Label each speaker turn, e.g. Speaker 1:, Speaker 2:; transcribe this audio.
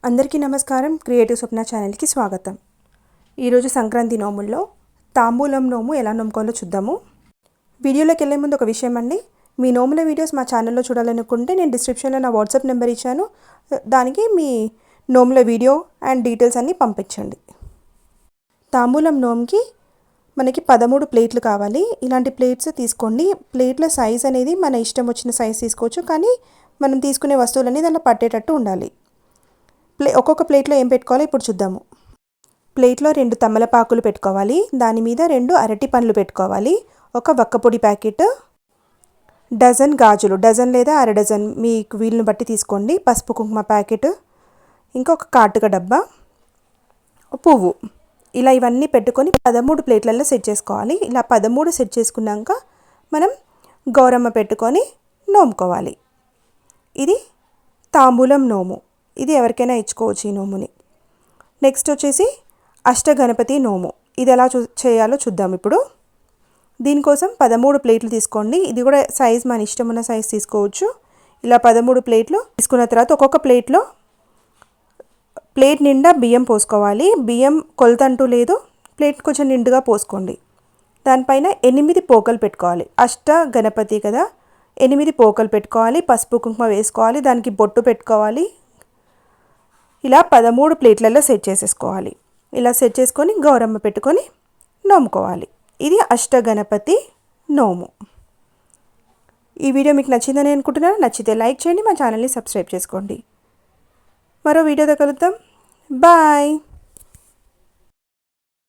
Speaker 1: అందరికీ నమస్కారం. క్రియేటివ్ స్వప్న ఛానల్కి స్వాగతం. ఈరోజు సంక్రాంతి నోముల్లో తాంబూలం నోము ఎలా నోముకోవాలో చూద్దాము. వీడియోలోకి వెళ్ళే ముందు ఒక విషయం అండి, మీ నోముల వీడియోస్ మా ఛానల్లో చూడాలనుకుంటే నేను డిస్క్రిప్షన్లో నా వాట్సాప్ నెంబర్ ఇచ్చాను, దానికి మీ నోముల వీడియో అండ్ డీటెయిల్స్ అన్నీ పంపించండి. తాంబూలం నోముకి మనకి 13 ప్లేట్లు కావాలి. ఇలాంటి ప్లేట్స్ తీసుకోండి. ప్లేట్ల సైజ్ అనేది మన ఇష్టం వచ్చిన సైజ్ తీసుకోవచ్చు, కానీ మనం తీసుకునే వస్తువులన్నీ దాంట్లో పట్టేటట్టు ఉండాలి. ఒక్కొక్క ప్లేట్లో ఏం పెట్టుకోవాలో ఇప్పుడు చూద్దాము. ప్లేట్లో 2 తమలపాకులు పెట్టుకోవాలి. దాని మీద 2 అరటి పండ్లు పెట్టుకోవాలి. ఒక వక్కపొడి ప్యాకెట్, డజన్ గాజులు, డజన్ లేదా అర డజన్ మీకు వీలుని బట్టి తీసుకోండి. పసుపు కుంకుమ ప్యాకెట్, ఇంకొక కాటుక డబ్బా, పువ్వు. ఇలా ఇవన్నీ పెట్టుకొని 13 ప్లేట్లలో సెట్ చేసుకోవాలి. ఇలా 13 సెట్ చేసుకున్నాక మనం గౌరమ్మ పెట్టుకొని నోముకోవాలి. ఇది తాంబూలం నోము. ఇది ఎవరికైనా ఇచ్చుకోవచ్చు ఈ నోముని. నెక్స్ట్ వచ్చేసి అష్టగణపతి నోము. ఇది ఎలా చేయాలో చూద్దాం ఇప్పుడు. దీనికోసం 13 ప్లేట్లు తీసుకోండి. ఇది కూడా సైజ్ మన ఇష్టం ఉన్న సైజ్ తీసుకోవచ్చు. ఇలా 13 ప్లేట్లు తీసుకున్న తర్వాత ఒక్కొక్క ప్లేట్ నిండా బియ్యం పోసుకోవాలి. బియ్యం కొలత అంటూ లేదు, ప్లేట్ కొంచెం నిండుగా పోసుకోండి. దానిపైన 8 పోకలు పెట్టుకోవాలి. అష్టగణపతి కదా, 8 పోకలు పెట్టుకోవాలి. పసుపు కుంకుమ వేసుకోవాలి, దానికి బొట్టు పెట్టుకోవాలి. ఇలా 13 ప్లేట్లలో సెట్ చేసేసుకోవాలి. ఇలా సెట్ చేసుకొని గౌరమ్మ పెట్టుకొని నోముకోవాలి. ఇది అష్టగణపతి నోము. ఈ వీడియో మీకు నచ్చిందని అనుకుంటున్నాను. నచ్చితే లైక్ చేయండి, మా ఛానల్ని సబ్స్క్రైబ్ చేసుకోండి. మరో వీడియోతో కలుద్దాం. బాయ్.